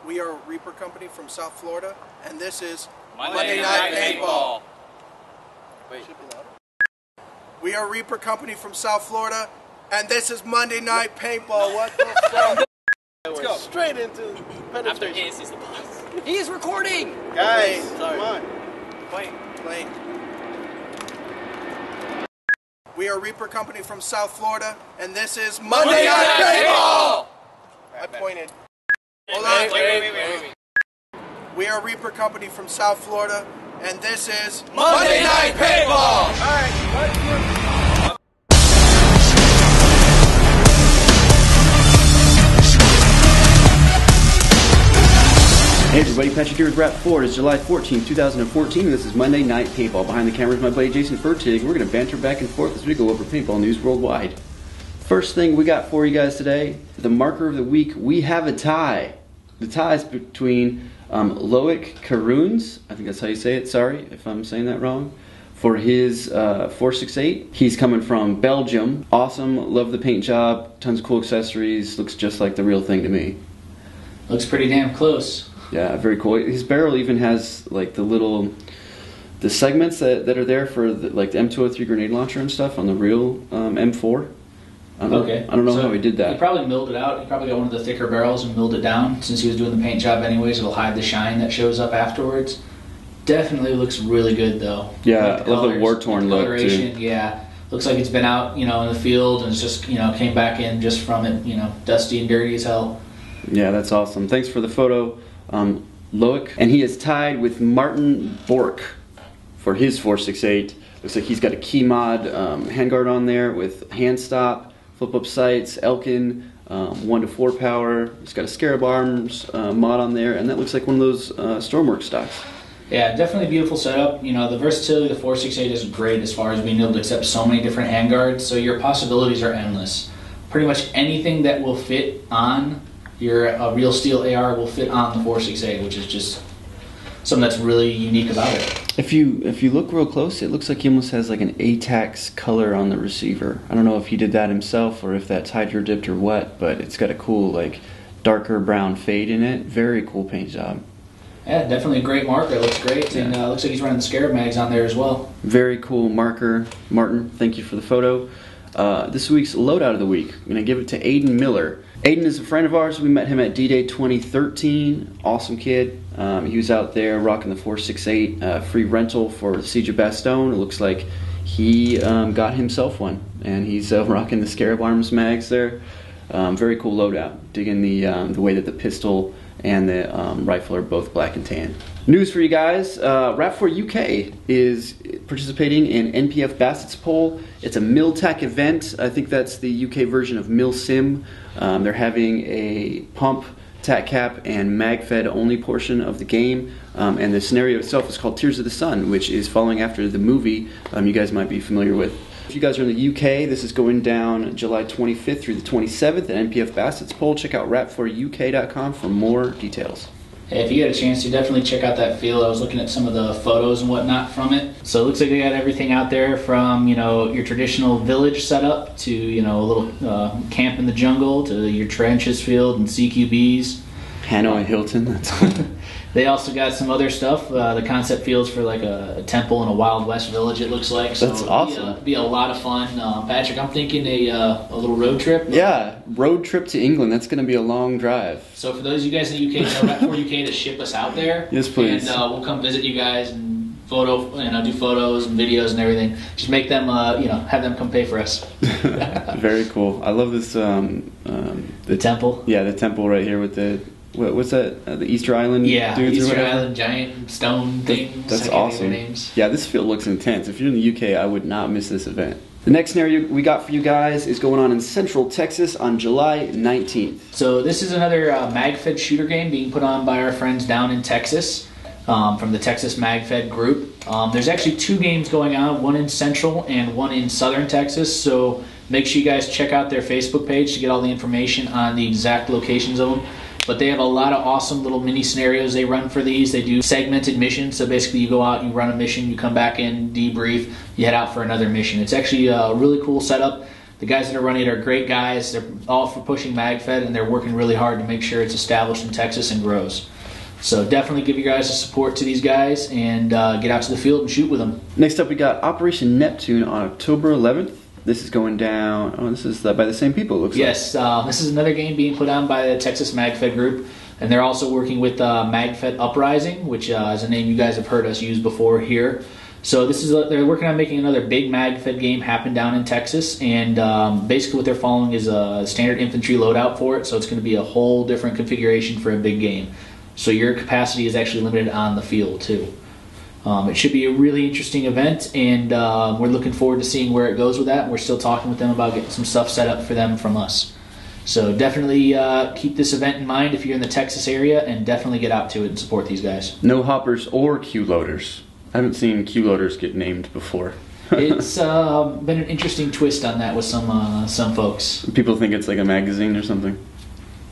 We are a Reaper company from South Florida, and this is Monday Night Paintball. Wait. We are a Reaper company from South Florida, and this is Monday Night Paintball. What the fuck? Let's go. Straight into penetration. After Ace, he's the boss. He is recording! Guys, Sorry. come on. Plane. We are a Reaper company from South Florida, and this is Monday Night Paintball! I pointed. Hold on. Wait. We are a Reaper company from South Florida, and this is Monday Night Paintball! Hey everybody, Patrick here with RAP4. It's July 14th, 2014, and this is Monday Night Paintball. Behind the camera is my buddy Jason Fertig. We're going to banter back and forth as we go over paintball news worldwide. First thing we got for you guys today, the marker of the week, we have a tie. The tie is between Loic Karoons, I think that's how you say it, sorry if I'm saying that wrong, for his 468. He's coming from Belgium. Awesome, love the paint job, tons of cool accessories, looks just like the real thing to me. Looks pretty damn close. Yeah, very cool. His barrel even has like the segments that are there for like the M203 grenade launcher and stuff on the real M4. I don't know how he did that. He probably milled it out. He probably got one of the thicker barrels and milled it down. Since he was doing the paint job anyways, it'll hide the shine that shows up afterwards. Definitely looks really good though. Yeah, I love the war-torn look too. Yeah, looks like it's been out, in the field and it's just, came back in just from it, dusty and dirty as hell. Yeah, that's awesome. Thanks for the photo, Loic. And he is tied with Martin Bork for his 468. Looks like he's got a key mod handguard on there with hand stop, flip up sights, Elkin, 1 to 4 power. He's got a Scarab Arms mod on there, and that looks like one of those Stormworks stocks. Yeah, definitely a beautiful setup. The versatility of the 468 is great as far as being able to accept so many different handguards, so your possibilities are endless. Pretty much anything that will fit on your real steel AR will fit on the 468, which is just something that's really unique about it. If you look real close, it looks like he almost has like an ATAX color on the receiver. I don't know if he did that himself or if that's hydro dipped or what, but it's got a cool like darker brown fade in it. Very cool paint job. Yeah, definitely a great marker. It looks great, yeah. And looks like he's running the Scarab mags on there as well. Very cool marker, Martin. Thank you for the photo. This week's loadout of the week, I'm going to give it to Aiden Miller. Aiden is a friend of ours. We met him at D-Day 2013. Awesome kid. He was out there rocking the 468 free rental for the Siege of Bastogne. It looks like he got himself one, and he's rocking the Scarab Arms mags there. Very cool loadout. Digging the way that the pistol and the rifle are both black and tan. News for you guys, RAP4 UK is participating in NPF Bassett's poll. It's a MilTac event. I think that's the UK version of MilSim. They're having a pump, tac cap, and mag-fed only portion of the game. And the scenario itself is called Tears of the Sun, which is following after the movie you guys might be familiar with. If you guys are in the UK, this is going down July 25th through the 27th at NPF Bassett's poll. Check out rap4uk.com for more details. Hey, if you get a chance to definitely check out that field. I was looking at some of the photos and whatnot from it. So it looks like they got everything out there from, your traditional village setup to, a little camp in the jungle to your trenches field and CQBs. Hanoi Hilton, that's They also got some other stuff, the concept fields for like a temple in a Wild West village, it looks like. So that's awesome. It'll be a lot of fun. Patrick, I'm thinking a little road trip. Yeah, road trip to England. That's going to be a long drive. So for those of you guys in the UK, tell RAP4 UK to ship us out there. Yes, please. And we'll come visit you guys and do photos and videos and everything. Just make them, have them come pay for us. Very cool. I love this. The temple. Yeah, the temple right here with the. What's that? The Easter Island dudes Easter or whatever? Island giant stone things. That's awesome. Yeah, this field looks intense. If you're in the UK, I would not miss this event. The next scenario we got for you guys is going on in Central Texas on July 19th. So this is another mag-fed shooter game being put on by our friends down in Texas from the Texas Mag-Fed group. There's actually 2 games going on, one in Central and one in Southern Texas. So make sure you guys check out their Facebook page to get all the information on the exact locations of them. But they have a lot of awesome little mini scenarios they run for these. They do segmented missions. So basically you go out, you run a mission, you come back in, debrief, you head out for another mission. It's actually a really cool setup. The guys that are running it are great guys. They're all for pushing MagFed, and they're working really hard to make sure it's established in Texas and grows. So definitely give you guys the support to these guys and get out to the field and shoot with them. Next up, we got Operation Neptune on October 11th. This is going down. Oh, this is by the same people. It looks yes, this is another game being put on by the Texas MagFed group, and they're also working with MagFed Uprising, which is a name you guys have heard us use before here. So this is they're working on making another big MagFed game happen down in Texas, and basically what they're following is a standard infantry loadout for it. So it's going to be a whole different configuration for a big game. So your capacity is actually limited on the field too. It should be a really interesting event, and we're looking forward to seeing where it goes with that. We're still talking with them about getting some stuff set up for them from us. So definitely keep this event in mind if you're in the Texas area, and definitely get out to it and support these guys. No hoppers or Q loaders. I haven't seen Q loaders get named before. It's been an interesting twist on that with some folks. People think it's like a magazine or something.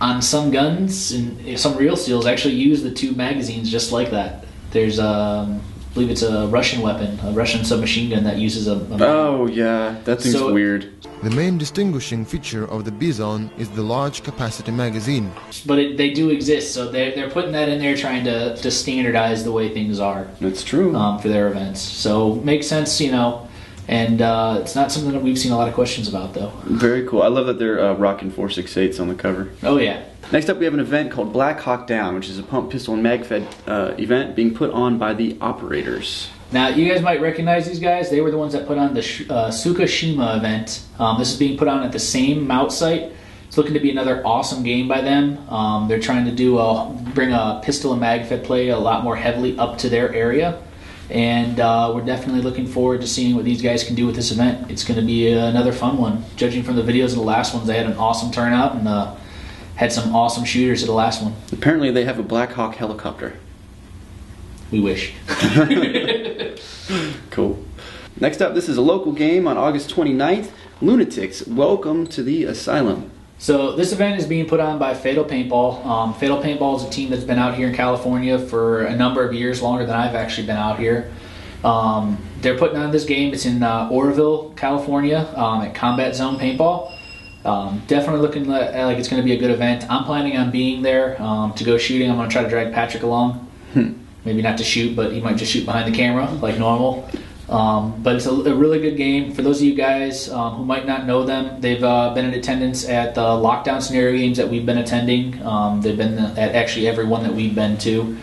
On some guns and some real seals actually use the two magazines just like that. There's I believe it's a Russian weapon, a Russian submachine gun that uses a oh yeah, that seems weird. The main distinguishing feature of the Bison is the large capacity magazine. But they do exist, so they're putting that in there trying to standardize the way things are. That's true. For their events. So makes sense, you know, and it's not something that we've seen a lot of questions about though. Very cool. I love that they're rocking 4.68s on the cover. Oh yeah. Next up, we have an event called Black Hawk Down, which is a pump, pistol, and MagFed event being put on by the operators. Now, you guys might recognize these guys. They were the ones that put on the Tsukishima event. This is being put on at the same Mout site. It's looking to be another awesome game by them. They're trying to bring a pistol and MagFed play a lot more heavily up to their area. And we're definitely looking forward to seeing what these guys can do with this event. It's going to be another fun one. Judging from the videos of the last ones, they had an awesome turnout and had some awesome shooters at the last one. Apparently they have a Black Hawk helicopter. We wish. Cool. Next up, this is a local game on August 29th. Lunatics, welcome to the Asylum. So this event is being put on by Fatal Paintball. Fatal Paintball is a team that's been out here in California for a number of years, longer than I've actually been out here. They're putting on this game. It's in Oroville, California, at Combat Zone Paintball. Definitely looking like it's going to be a good event. I'm planning on being there to go shooting. I'm going to try to drag Patrick along. Maybe not to shoot, but he might just shoot behind the camera like normal. But it's a really good game. For those of you guys who might not know them, they've been in attendance at the lockdown scenario games that we've been attending. They've been at actually every one that we've been to.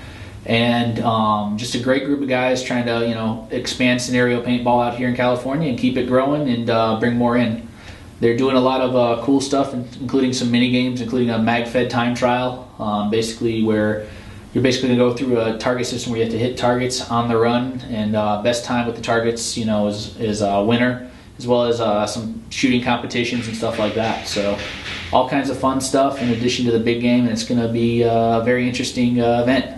And just a great group of guys trying to, you know, expand scenario paintball out here in California and keep it growing and bring more in. They're doing a lot of cool stuff, including some mini games, including a MagFed time trial, basically where you're basically going to go through a target system where you have to hit targets on the run, and best time with the targets, you know, is winner, as well as some shooting competitions and stuff like that. So all kinds of fun stuff in addition to the big game, and it's going to be a very interesting event.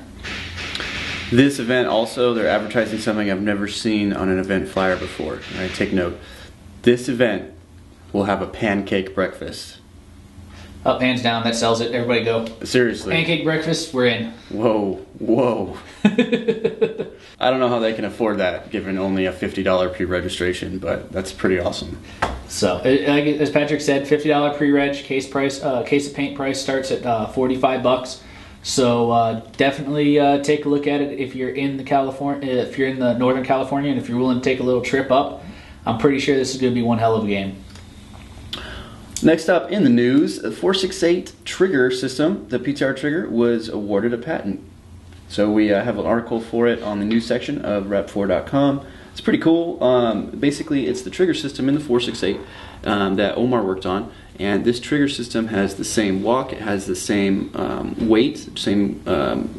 This event also, they're advertising something I've never seen on an event flyer before. All right, take note. This event will have a pancake breakfast. Up, hands down, that sells it. Everybody go. Seriously. Pancake breakfast, we're in. Whoa, whoa. I don't know how they can afford that, given only a $50 pre-registration, but that's pretty awesome. So, as Patrick said, $50 pre-reg case of paint price starts at $45. So definitely take a look at it if you're in the Northern California, and if you're willing to take a little trip up. I'm pretty sure this is going to be one hell of a game. Next up in the news, the 468 trigger system, the PTR trigger, was awarded a patent. So we have an article for it on the news section of RAP4.com. It's pretty cool. Basically, it's the trigger system in the 468 that Omar worked on. And this trigger system has the same walk, it has the same weight, same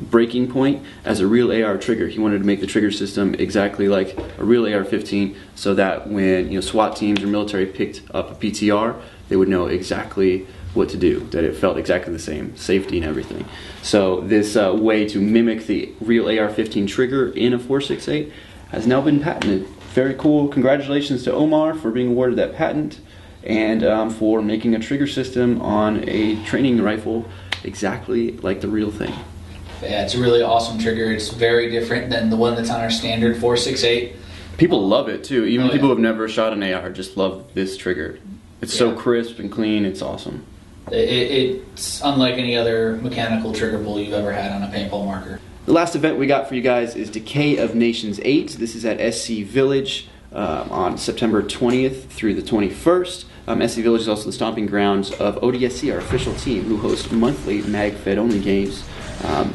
breaking point as a real AR trigger. He wanted to make the trigger system exactly like a real AR-15, so that when SWAT teams or military picked up a PTR, they would know exactly what to do, that it felt exactly the same, safety and everything. So this way to mimic the real AR-15 trigger in a 468 has now been patented. Very cool. Congratulations to Omar for being awarded that patent, and for making a trigger system on a training rifle exactly like the real thing. Yeah, it's a really awesome trigger. It's very different than the one that's on our standard 468. People love it too. Even people who have never shot an AR just love this trigger. It's so crisp and clean. It's awesome. It's unlike any other mechanical trigger pull you've ever had on a paintball marker. The last event we got for you guys is Decay of Nations 8. This is at SC Village on September 20th through the 21st. SC Village is also the stomping grounds of ODSC, our official team, who hosts monthly mag-fed only games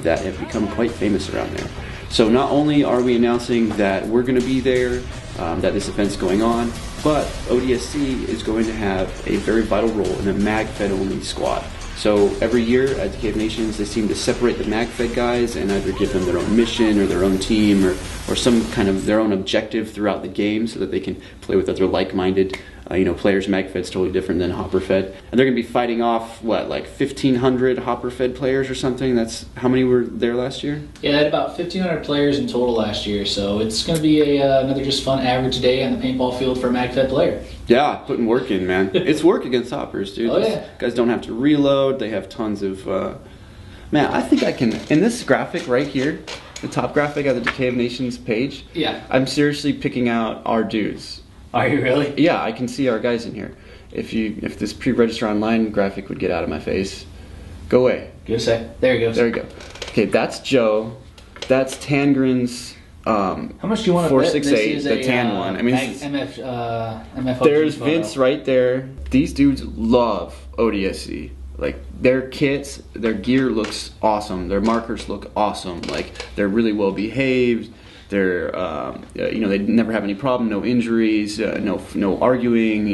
that have become quite famous around there. So not only are we announcing that we're going to be there, that this event's going on, but ODSC is going to have a very vital role in the mag-fed only squad. So every year at Decay of Nations, they seem to separate the mag-fed guys and either give them their own mission or their own team or some kind of their own objective throughout the game so that they can play with other like-minded players. Mag-fed's totally different than hopper-fed. And they're going to be fighting off, what, like 1,500 hopper-fed players or something? That's how many were there last year? Yeah, they had about 1,500 players in total last year, so it's going to be another just fun average day on the paintball field for a mag-fed player. Yeah, putting work in, man. It's work against hoppers, dude. Oh, yeah. Guys don't have to reload. They have tons of... Man, I think I can... In this graphic right here, the top graphic of the Decay of Nations page, yeah, I'm seriously picking out our dudes. Are you really? Yeah, I can see our guys in here. If this pre-register online graphic would get out of my face, go away. Give a sec. There he goes. There you go. Okay, that's Joe. That's Tangren's. How much do you want to bet? 468, the tan one. I mean, MFOG there's photo. Vince right there. These dudes love ODSC. Like, their kits, their gear looks awesome. Their markers look awesome. Like, they're really well behaved. They're, they never have any problem, no injuries, no arguing.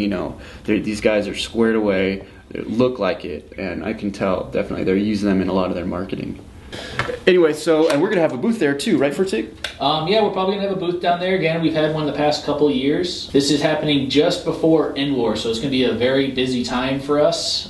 These guys are squared away. They look like it, and I can tell definitely they're using them in a lot of their marketing. Anyway, and we're gonna have a booth there too, right, Furtick? Yeah, we're probably gonna have a booth down there again. We've had one the past couple of years. This is happening just before NWAR, so it's gonna be a very busy time for us.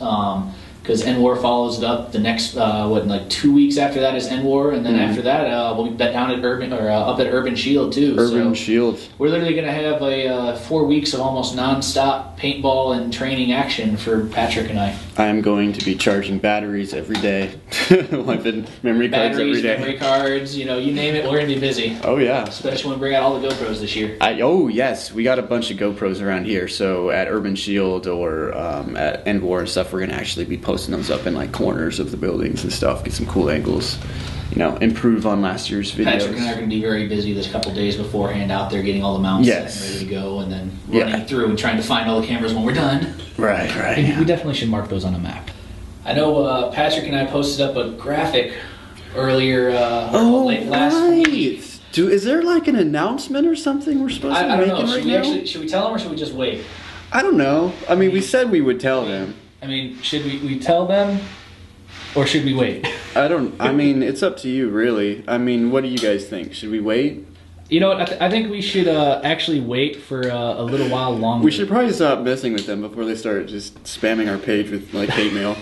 Because NWAR follows it up the next, 2 weeks after that is NWAR, and then after that we'll be down at up at Urban Shield too. Urban Shield. We're literally going to have 4 weeks of almost non-stop paintball and training action for Patrick and I. I am going to be charging batteries every day. Memory cards every day. Memory cards, you name it, we're going to be busy. Oh yeah. Especially when we bring out all the GoPros this year. Yes, we got a bunch of GoPros around here. So at Urban Shield or at NWAR and stuff, we're going to actually be posting those up in like corners of the buildings and stuff, get some cool angles, improve on last year's videos. Patrick and I are going to be very busy this couple days beforehand out there getting all the mounts set and ready to go, and then running through and trying to find all the cameras when we're done. Right. We definitely should mark those on a map. I know Patrick and I posted up a graphic earlier late last week. Is there like an announcement or something we're supposed to be making right now? Should we tell them or should we just wait? I don't know. We said we would tell them. Should we tell them, or should we wait? It's up to you, really. What do you guys think? Should we wait? You know what? I think we should actually wait for a little while longer. We should probably stop messing with them before they start just spamming our page with like hate mail.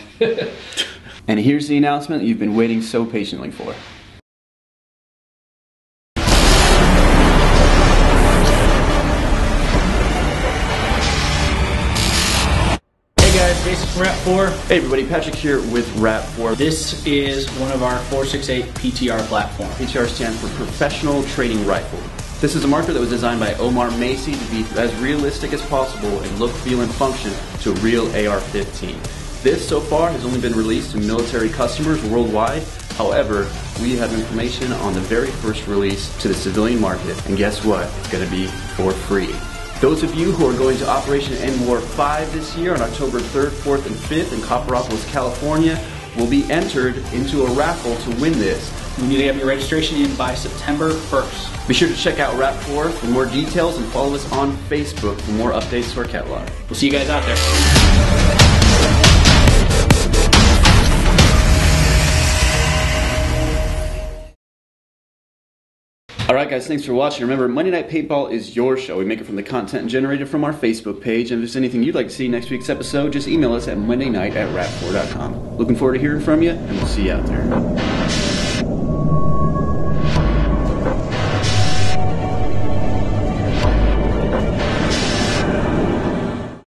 And here's the announcement that you've been waiting so patiently for. Jason from RAP4. Hey everybody, Patrick here with RAP4. This is one of our 468 PTR platforms. PTR stands for Professional Training Rifle. This is a marker that was designed by Omar Macy to be as realistic as possible in look, feel, and function to a real AR-15. This so far has only been released to military customers worldwide. However, we have information on the very first release to the civilian market, and guess what? It's going to be for free. Those of you who are going to Operation NWAR 5 this year on October 3rd, 4th, and 5th in Copperopolis, California, will be entered into a raffle to win this. You need to have your registration in by September 1st. Be sure to check out RAP4 for more details and follow us on Facebook for more updates to our catalog. We'll see you guys out there. Alright guys, thanks for watching. Remember, Monday Night Paintball is your show. We make it from the content generated from our Facebook page. And if there's anything you'd like to see in next week's episode, just email us at mondaynight@rap4.com. Looking forward to hearing from you, and we'll see you out there.